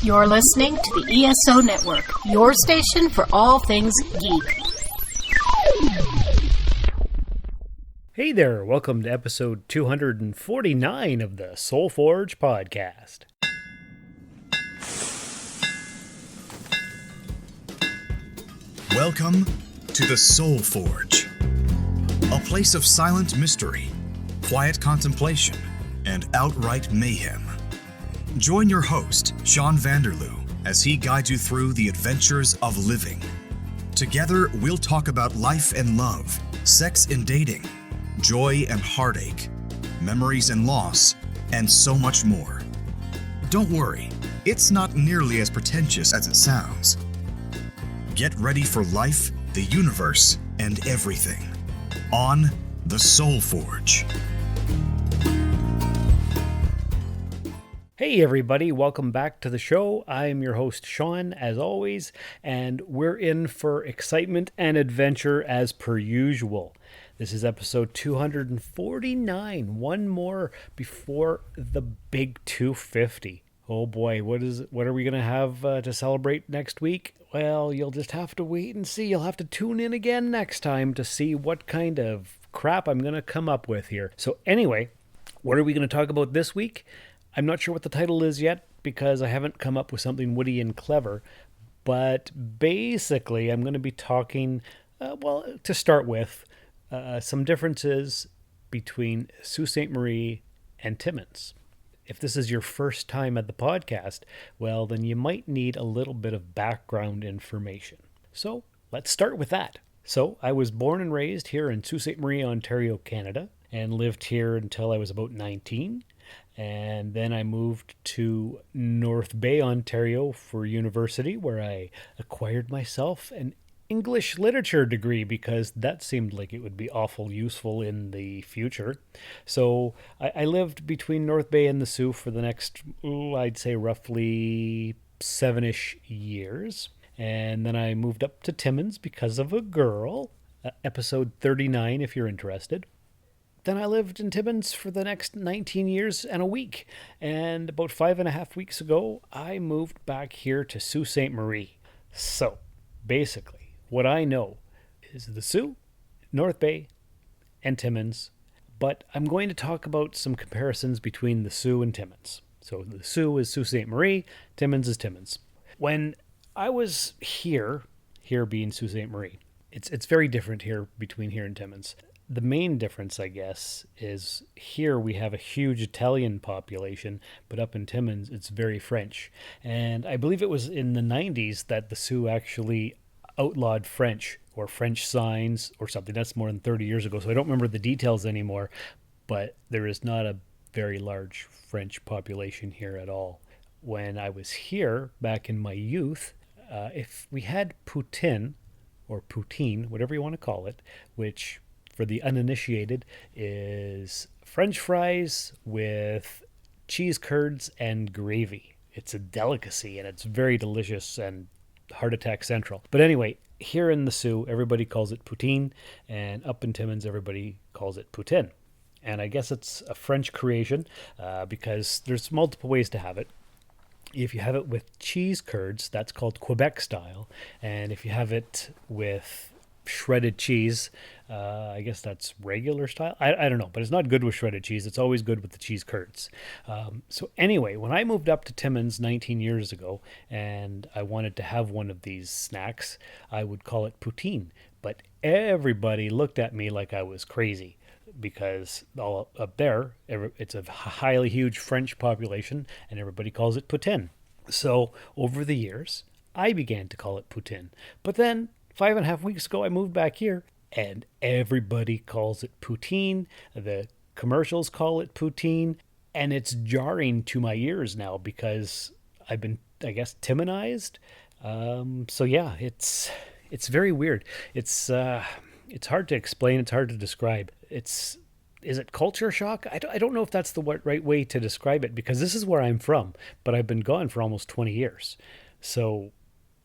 You're listening to the ESO Network, your station for all things geek. Hey there, welcome to episode 249 of the Soul Forge podcast. Welcome to the Soul Forge, a place of silent mystery, quiet contemplation, and outright mayhem. Join your host, Sean Vanderloo, as he guides you through the adventures of living. Together, we'll talk about life and love, sex and dating, joy and heartache, memories and loss, and so much more. Don't worry, it's not nearly as pretentious as it sounds. Get ready for life, the universe, and everything on the Soul Forge. Hey everybody, welcome back to the show. I am your host Sean, as always, and we're in for excitement and adventure as per usual. This is episode 249, one more before the big 250. Oh boy, what are we going to have to celebrate next week? Well, you'll just have to wait and see. You'll have to tune in again next time to see what kind of crap I'm going to come up with here. So anyway, what are we going to talk about this week? I'm not sure what the title is yet because I haven't come up with something witty and clever. But basically, I'm going to be talking, to start with, some differences between Sault Ste. Marie and Timmins. If this is your first time at the podcast, well, then you might need a little bit of background information. So let's start with that. So I was born and raised here in Sault Ste. Marie, Ontario, Canada, and lived here until I was about 19. And then I moved to North Bay, Ontario for university, where I acquired myself an English literature degree because that seemed like it would be awful useful in the future. So I lived between North Bay and the Soo for the next, I'd say roughly 7-ish years. And then I moved up to Timmins because of a girl, episode 39 if you're interested. Then I lived in Timmins for the next 19 years and a week. And about 5.5 weeks ago, I moved back here to Sault Ste. Marie. So basically, what I know is the Soo, North Bay, and Timmins. But I'm going to talk about some comparisons between the Soo and Timmins. So the Soo is Sault Ste. Marie, Timmins is Timmins. When I was here being Sault Ste. Marie, it's very different here between here and Timmins. The main difference, I guess, is here we have a huge Italian population, but up in Timmins, it's very French. And I believe it was in the 90s that the Soo actually outlawed French or French signs or something. That's more than 30 years ago, so I don't remember the details anymore. But there is not a very large French population here at all. When I was here, back in my youth, if we had poutine, or poutine, whatever you want to call it, which for the uninitiated is French fries with cheese curds and gravy. It's a delicacy and it's very delicious and heart attack central. But anyway, here in the Soo, everybody calls it poutine, and up in Timmins, everybody calls it poutine. And I guess it's a French creation because there's multiple ways to have it. If you have it with cheese curds, that's called Quebec style. And if you have it with shredded cheese, I guess that's regular style. I don't know, but it's not good with shredded cheese. It's always good with the cheese curds. So anyway, when I moved up to Timmins 19 years ago and I wanted to have one of these snacks, I would call it poutine. But everybody looked at me like I was crazy because all up there, it's a highly huge French population and everybody calls it poutine. So over the years, I began to call it poutine. But then 5.5 weeks ago, I moved back here, and everybody calls it poutine. The commercials call it poutine, and it's jarring to my ears now because I've been, I guess, Timmonized. So yeah, it's very weird. It's hard to explain. It's hard to describe. Is it culture shock? I don't know if that's the right way to describe it because this is where I'm from, but I've been gone for almost 20 years. So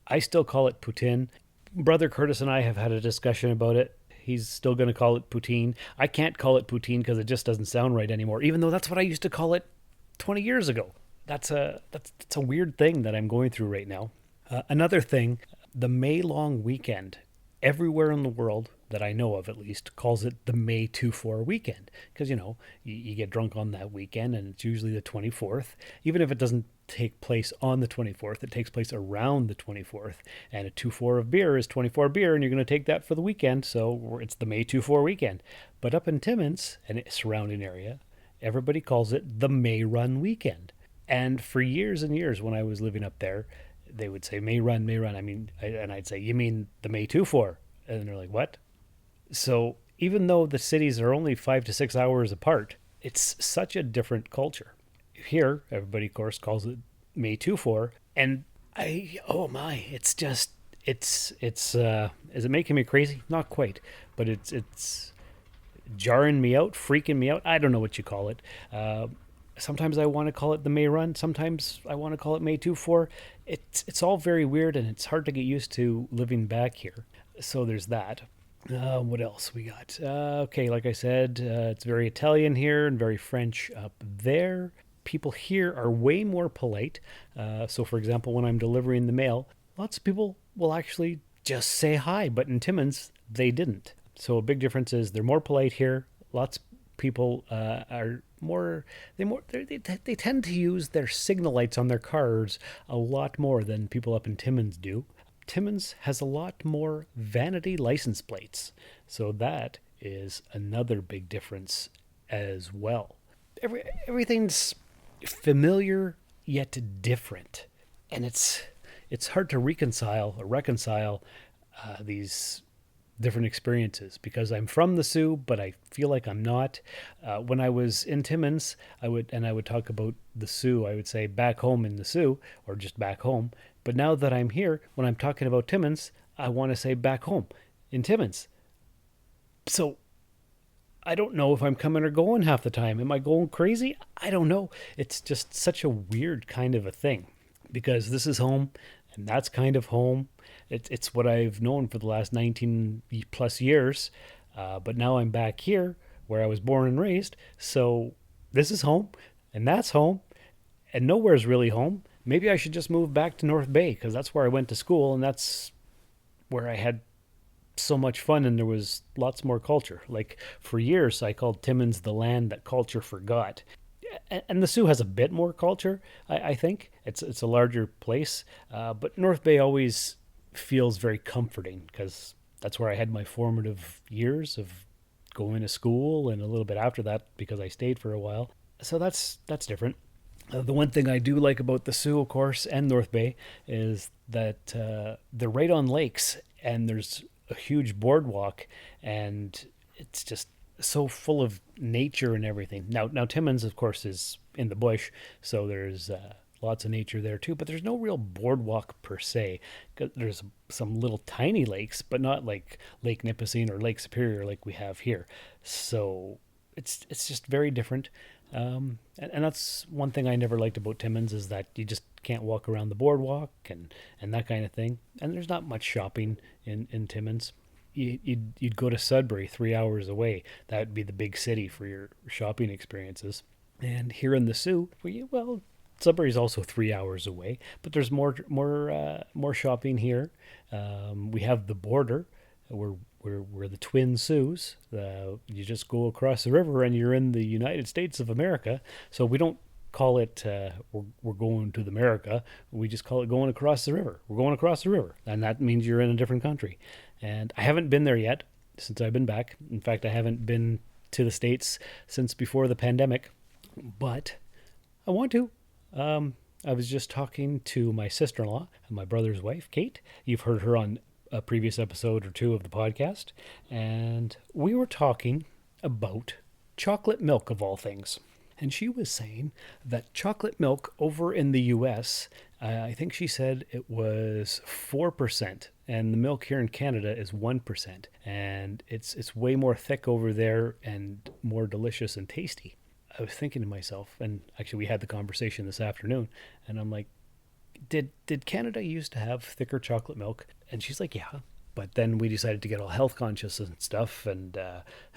I still call it poutine. Brother Curtis and I have had a discussion about it. He's still going to call it poutine. I can't call it poutine because it just doesn't sound right anymore, even though that's what I used to call it 20 years ago. that's a weird thing that I'm going through right now. Another thing, the May long weekend, everywhere in the world that I know of at least calls it the May 2-4 weekend, because you get drunk on that weekend, and it's usually the 24th. Even if it doesn't take place on the 24th, it takes place around the 24th, and a 2-4 of beer is 24 beer, and you're going to take that for the weekend, so it's the May 2-4 weekend. But up in Timmins and its surrounding area, everybody calls it the May Run weekend. And for years and years when I was living up there, they would say May Run, May Run. And I'd say, you mean the May 2-4? And they're like, what? So even though the cities are only 5 to 6 hours apart, it's such a different culture. Here, everybody, of course, calls it May 2-4. And it's just, is it making me crazy? Not quite, but it's jarring me out, freaking me out. I don't know what you call it. Sometimes I want to call it the May Run. Sometimes I want to call it May 2-4. It's all very weird, and it's hard to get used to living back here. So there's that. What else we got? Okay, like I said, it's very Italian here and very French up there. People here are way more polite. So, for example, when I'm delivering the mail, lots of people will actually just say hi, but in Timmins, they didn't. So a big difference is they're more polite here. Lots of people are more. They tend to use their signal lights on their cars a lot more than people up in Timmins do. Timmins has a lot more vanity license plates, so that is another big difference as well. Everything's familiar yet different, and it's hard to reconcile these different experiences, because I'm from the Sioux, but I feel like I'm not. When I was in Timmins, I would talk about the Sioux. I would say back home in the Sioux, or just back home. But now that I'm here, when I'm talking about Timmins, I want to say back home in Timmins. So I don't know if I'm coming or going half the time. Am I going crazy? I don't know. It's just such a weird kind of a thing, because this is home and that's kind of home. It's what I've known for the last 19 plus years. But now I'm back here where I was born and raised. So this is home and that's home, and nowhere's really home. Maybe I should just move back to North Bay, because that's where I went to school, and that's where I had so much fun, and there was lots more culture. Like, for years, I called Timmins the land that culture forgot. And the Sioux has a bit more culture, I think. It's a larger place. But North Bay always feels very comforting, because that's where I had my formative years of going to school, and a little bit after that because I stayed for a while. So that's different. The one thing I do like about the Sioux, of course, and North Bay is that they're right on lakes, and there's a huge boardwalk, and it's just so full of nature and everything. Now Timmins, of course, is in the bush, so there's lots of nature there too, but there's no real boardwalk per se. There's some little tiny lakes, but not like Lake Nipissing or Lake Superior like we have here. So it's just very different. And that's one thing I never liked about Timmins, is that you just can't walk around the boardwalk and that kind of thing. And there's not much shopping in Timmins. You'd go to Sudbury 3 hours away. That would be the big city for your shopping experiences. And here in the Sioux, Sudbury's also 3 hours away, but there's more shopping here. We have the border. We're the Twin Sioux. You just go across the river and you're in the United States of America. So we don't call it we're going to the America. We just call it going across the river. We're going across the river, and that means you're in a different country. And I haven't been there yet since I've been back. In fact, I haven't been to the States since before the pandemic, but I want to. I was just talking to my sister-in-law and my brother's wife, Kate. You've heard her on a previous episode or two of the podcast, and we were talking about chocolate milk, of all things. And she was saying that chocolate milk over in the US, I think she said it was 4%, and the milk here in Canada is 1%. And it's way more thick over there and more delicious and tasty. I was thinking to myself, and actually we had the conversation this afternoon, and I'm like, did Canada used to have thicker chocolate milk? And she's like, yeah. But then we decided to get all health conscious and stuff, and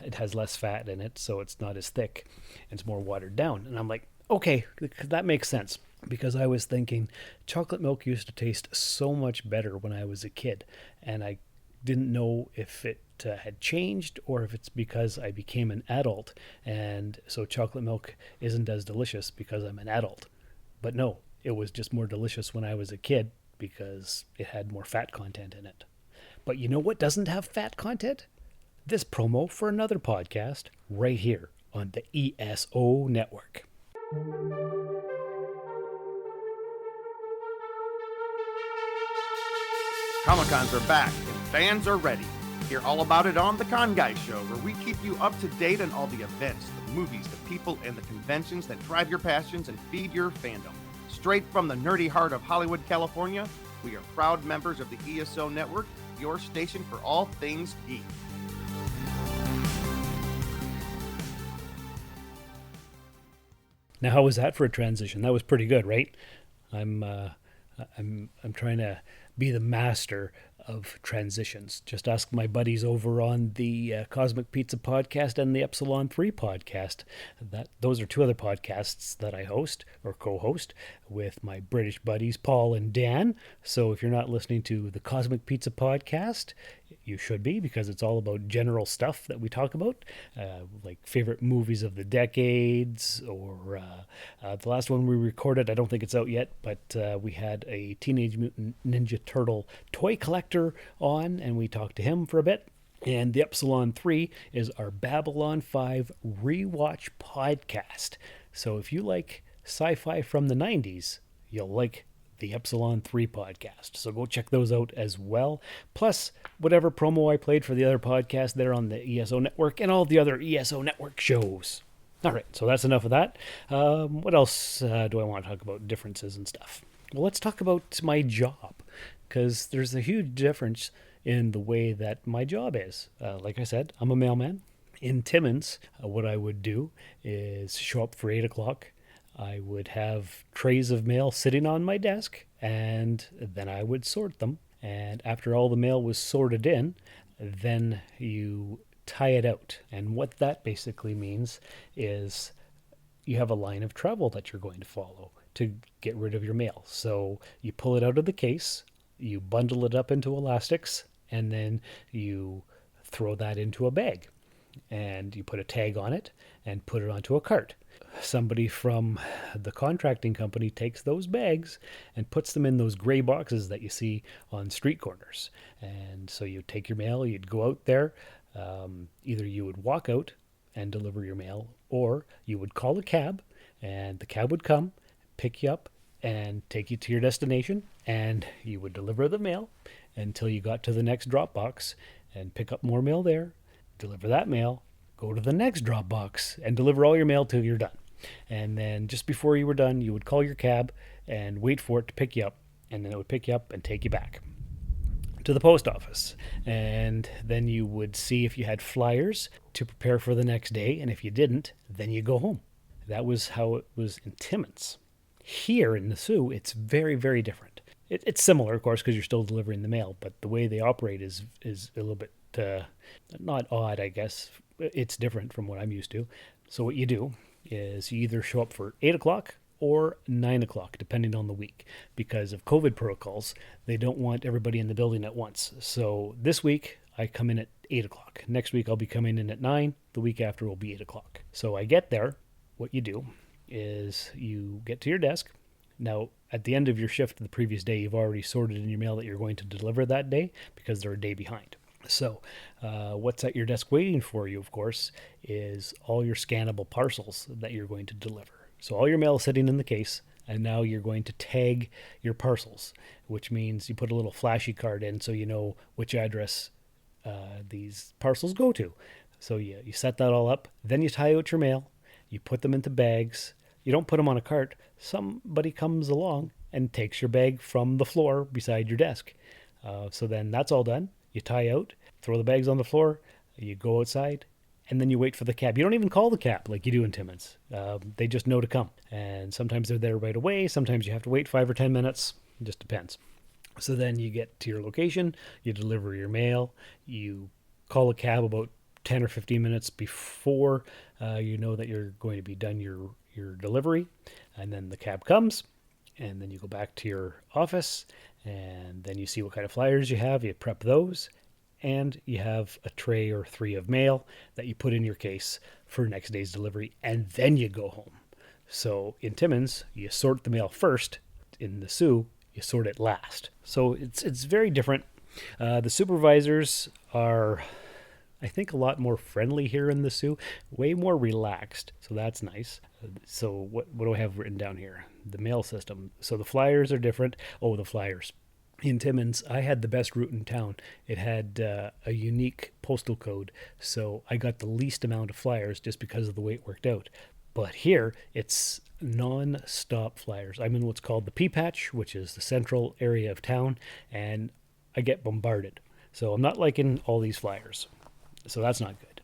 it has less fat in it, so it's not as thick. It's more watered down. And I'm like, okay, that makes sense. because I was thinking chocolate milk used to taste so much better when I was a kid, and I didn't know if it had changed or if it's because I became an adult, and so chocolate milk isn't as delicious because I'm an adult. But no, it was just more delicious when I was a kid because it had more fat content in it. But you know what doesn't have fat content? This promo for another podcast right here on the ESO Network. Comic-Cons are back and fans are ready. Hear all about it on The Con Guy Show, where we keep you up to date on all the events, the movies, the people, and the conventions that drive your passions and feed your fandom. Straight from the nerdy heart of Hollywood, California, we are proud members of the ESO Network, your station for all things geek. Now, how was that for a transition? That was pretty good, right? I'm trying to be the master of transitions. Just ask my buddies over on the Cosmic Pizza podcast and the Epsilon 3 podcast. Those are two other podcasts that I host or co-host with my British buddies Paul and Dan. So if you're not listening to the Cosmic Pizza podcast, you should be, because it's all about general stuff that we talk about, like favorite movies of the decades, or the last one we recorded, I don't think it's out yet, but we had a Teenage Mutant Ninja Turtle toy collector on, and we talked to him for a bit. And the Epsilon 3 is our Babylon 5 rewatch podcast. So if you like sci-fi from the 90s, you'll like the Epsilon 3 podcast. So go check those out as well. Plus, whatever promo I played for the other podcast there on the ESO Network and all the other ESO Network shows. All right, so that's enough of that. What else do I want to talk about? Differences and stuff. Well, let's talk about my job, because there's a huge difference in the way that my job is. Like I said, I'm a mailman. In Timmins, what I would do is show up for 8 o'clock. I would have trays of mail sitting on my desk, and then I would sort them. And after all the mail was sorted in, then you tie it out. And what that basically means is you have a line of travel that you're going to follow to get rid of your mail. So you pull it out of the case, you bundle it up into elastics, and then you throw that into a bag. And you put a tag on it and put it onto a cart. Somebody from the contracting company takes those bags and puts them in those gray boxes that you see on street corners. And so you take your mail, you'd go out there. Either you would walk out and deliver your mail, or you would call a cab, and the cab would come, pick you up, and take you to your destination, and you would deliver the mail until you got to the next drop box and pick up more mail there, deliver that mail, go to the next drop box, and deliver all your mail till you're done. And then just before you were done, you would call your cab and wait for it to pick you up, and then it would pick you up and take you back to the post office. And then you would see if you had flyers to prepare for the next day, and if you didn't, then you go home. That was how it was in Timmins. Here in the Sioux, it's very, very different. It's similar, of course, because you're still delivering the mail, but the way they operate is a little bit not odd, I guess. It's different from what I'm used to. So what you do is you either show up for 8 o'clock or 9 o'clock, depending on the week. Because of COVID protocols, they don't want everybody in the building at once. So this week, I come in at 8 o'clock. Next week, I'll be coming in at 9. The week after will be 8 o'clock. So I get there. What you do is you get to your desk. Now, at the end of your shift the previous day, you've already sorted in your mail that you're going to deliver that day because they're a day behind. So what's at your desk waiting for you, of course, is all your scannable parcels that you're going to deliver. So all your mail is sitting in the case, and now you're going to tag your parcels, which means you put a little flashy card in so you know which address these parcels go to. So you set that all up, then you tie out your mail, you put them into bags. You don't put them on a cart. Somebody comes along and takes your bag from the floor beside your desk. So then that's all done. You tie out, throw the bags on the floor, you go outside, and then you wait for the cab. You don't even call the cab like you do in Timmins. They just know to come. And sometimes they're there right away. Sometimes you have to wait 5 or 10 minutes. It just depends. So then you get to your location, you deliver your mail, you call a cab about 10 or 15 minutes before you know that you're going to be done your delivery. And then the cab comes, And then you go back to your office, and then you see what kind of flyers you have. You prep those, and you have a tray or 3 of mail that you put in your case for next day's delivery, and then you go home. So in Timmins, you sort the mail first. In the Sioux, you sort it last. So it's very different. The supervisors are, I think, a lot more friendly here in the Sioux, way more relaxed. So that's nice. So what do I have written down here? The mail system. So the flyers are different. Oh, the flyers. In Timmins, I had the best route in town. It had a unique postal code, so I got the least amount of flyers just because of the way it worked out. But here, it's non-stop flyers. I'm in what's called the Pea Patch, which is the central area of town, and I get bombarded. So I'm not liking all these flyers. So that's not good.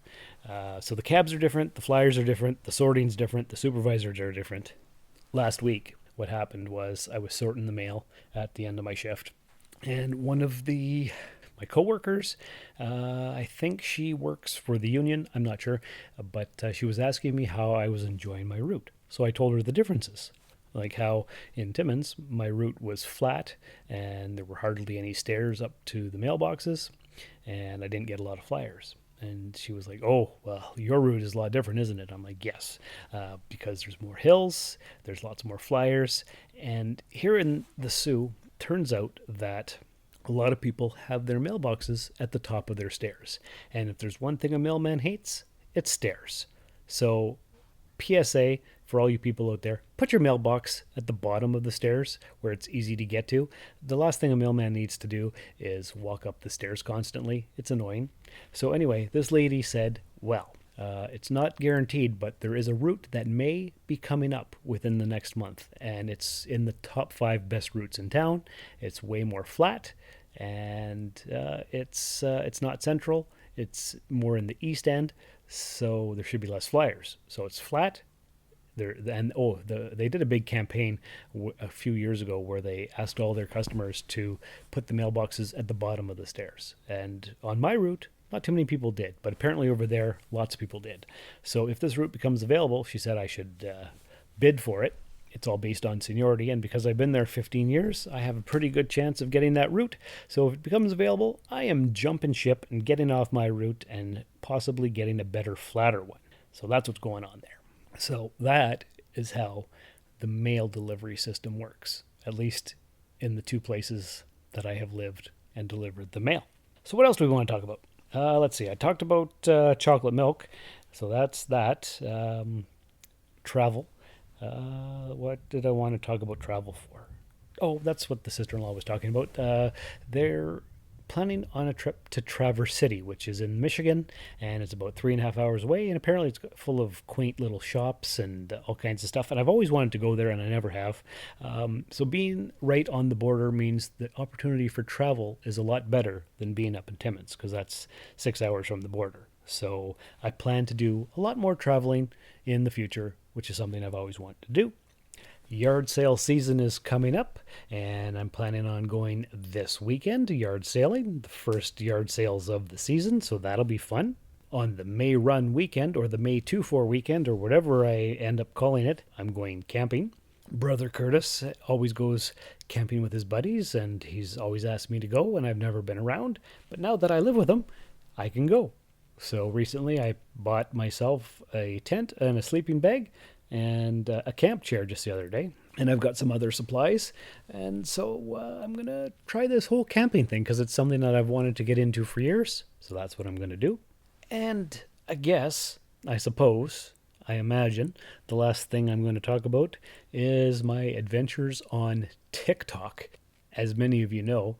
So the cabs are different, the flyers are different, the sorting's different, the supervisors are different. Last week, what happened was I was sorting the mail at the end of my shift, and one of my coworkers, I think she works for the union, I'm not sure, but she was asking me how I was enjoying my route. So I told her the differences, like how in Timmins my route was flat and there were hardly any stairs up to the mailboxes, and I didn't get a lot of flyers. And she was like, oh, well, your route is a lot different, isn't it? I'm like, yes, because there's more hills, there's lots more flyers. And here in the Sioux, turns out that a lot of people have their mailboxes at the top of their stairs. And if there's one thing a mailman hates, it's stairs. So PSA for all you people out there, put your mailbox at the bottom of the stairs where it's easy to get to. The last thing a mailman needs to do is walk up the stairs constantly. It's annoying. So anyway, this lady said, well, it's not guaranteed, but there is a route that may be coming up within the next month, and it's in the top 5 best routes in town. It's way more flat, and it's not central. It's more in the east end, so there should be less flyers. So it's flat. They did a big campaign a few years ago where they asked all their customers to put the mailboxes at the bottom of the stairs. And on my route, not too many people did, but apparently over there, lots of people did. So if this route becomes available, she said I should bid for it. It's all based on seniority, and because I've been there 15 years, I have a pretty good chance of getting that route. So if it becomes available, I am jumping ship and getting off my route and possibly getting a better, flatter one. So that's what's going on there. So that is how the mail delivery system works, at least in the 2 places that I have lived and delivered the mail. So what else do we want to talk about? Let's see. I talked about chocolate milk, so that's that. Travel. What did I want to talk about travel for? Oh, that's what the sister-in-law was talking about. They're planning on a trip to Traverse City, which is in Michigan, and it's about 3.5 hours away, and apparently it's full of quaint little shops and all kinds of stuff, and I've always wanted to go there, and I never have. So being right on the border means the opportunity for travel is a lot better than being up in Timmins, because that's 6 hours from the border. So I plan to do a lot more traveling in the future, which is something I've always wanted to do. Yard sale season is coming up, and I'm planning on going this weekend to yard sailing, the first yard sales of the season, so that'll be fun. On the May Run weekend, or the May 2-4 weekend, or whatever I end up calling it, I'm going camping. Brother Curtis always goes camping with his buddies, and he's always asked me to go, and I've never been around, but now that I live with him, I can go. So recently I bought myself a tent and a sleeping bag, and a camp chair just the other day, and I've got some other supplies, and so I'm gonna try this whole camping thing because it's something that I've wanted to get into for years, so that's what I'm gonna do. And I suppose, I imagine, the last thing I'm going to talk about is my adventures on TikTok. As many of you know,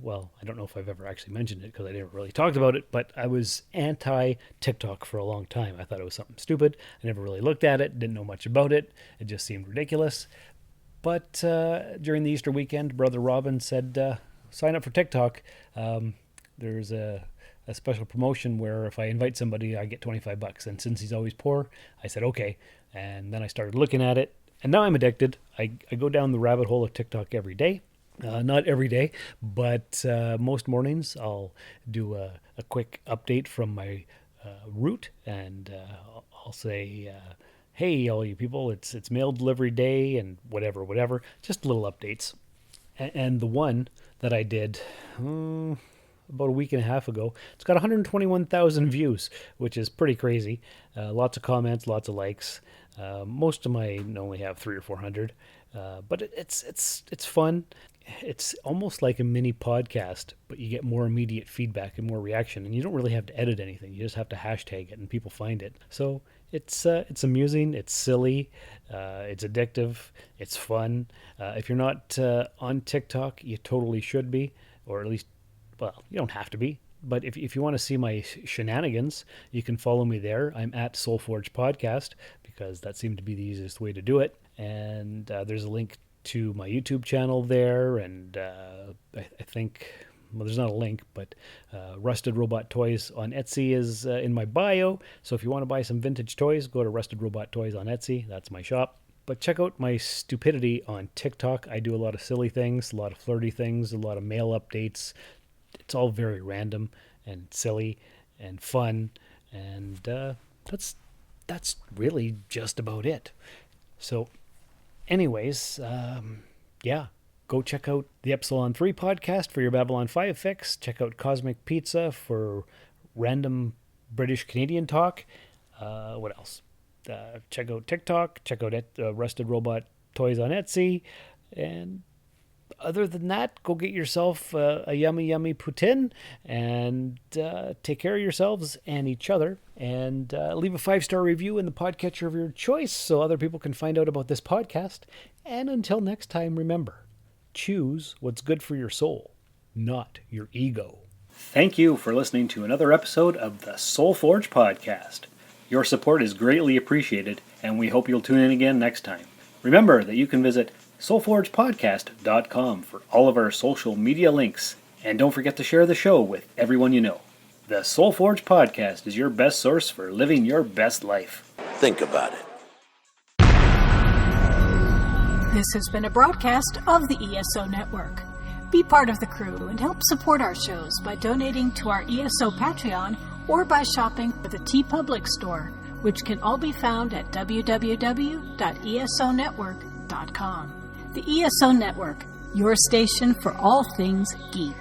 well, I don't know if I've ever actually mentioned it because I never really talked about it, but I was anti-TikTok for a long time. I thought it was something stupid. I never really looked at it, didn't know much about it. It just seemed ridiculous. But during the Easter weekend, Brother Robin said, sign up for TikTok. There's a special promotion where if I invite somebody, I get $25. And since he's always poor, I said, okay. And then I started looking at it, and now I'm addicted. I go down the rabbit hole of TikTok every day. Not every day, but most mornings I'll do a quick update from my route, and I'll say, hey, all you people, it's mail delivery day and whatever. Just little updates. And the one that I did about a week and a half ago, it's got 121,000 views, which is pretty crazy. Lots of comments, lots of likes. Most of mine only have 300 or 400, but it's fun. It's almost like a mini podcast, but you get more immediate feedback and more reaction, and you don't really have to edit anything. You just have to hashtag it, and people find it. So it's amusing, it's silly, it's addictive, it's fun. If you're not on TikTok, you totally should be, or at least, well, you don't have to be. But if you want to see my shenanigans, you can follow me there. I'm at Soulforge Podcast, because that seemed to be the easiest way to do it. And there's a link to my YouTube channel there, and I think, well, there's not a link, but Rusted Robot Toys on Etsy is in my bio. So if you want to buy some vintage toys, go to Rusted Robot Toys on Etsy. That's my shop. But check out my stupidity on TikTok. I do a lot of silly things, a lot of flirty things, a lot of mail updates. It's all very random and silly and fun, and that's really just about it. So anyways, go check out the Epsilon 3 podcast for your Babylon 5 fix. Check out Cosmic Pizza for random British Canadian talk. What else? Check out TikTok. Check out Rusted Robot Toys on Etsy. And other than that, go get yourself a yummy Poutine, and take care of yourselves and each other, and leave a 5-star review in the podcatcher of your choice so other people can find out about this podcast. And until next time, remember, choose what's good for your soul, not your ego. Thank you for listening to another episode of the Soulforge Podcast. Your support is greatly appreciated, and we hope you'll tune in again next time. Remember that you can visit soulforgepodcast.com for all of our social media links, and don't forget to share the show with everyone you know. The Soulforge Podcast is your best source for living your best life. Think about it. This has been a broadcast of the ESO Network. Be part of the crew and help support our shows by donating to our ESO Patreon or by shopping at the TeePublic store, which can all be found at www.esonetwork.com. The ESO Network, your station for all things geek.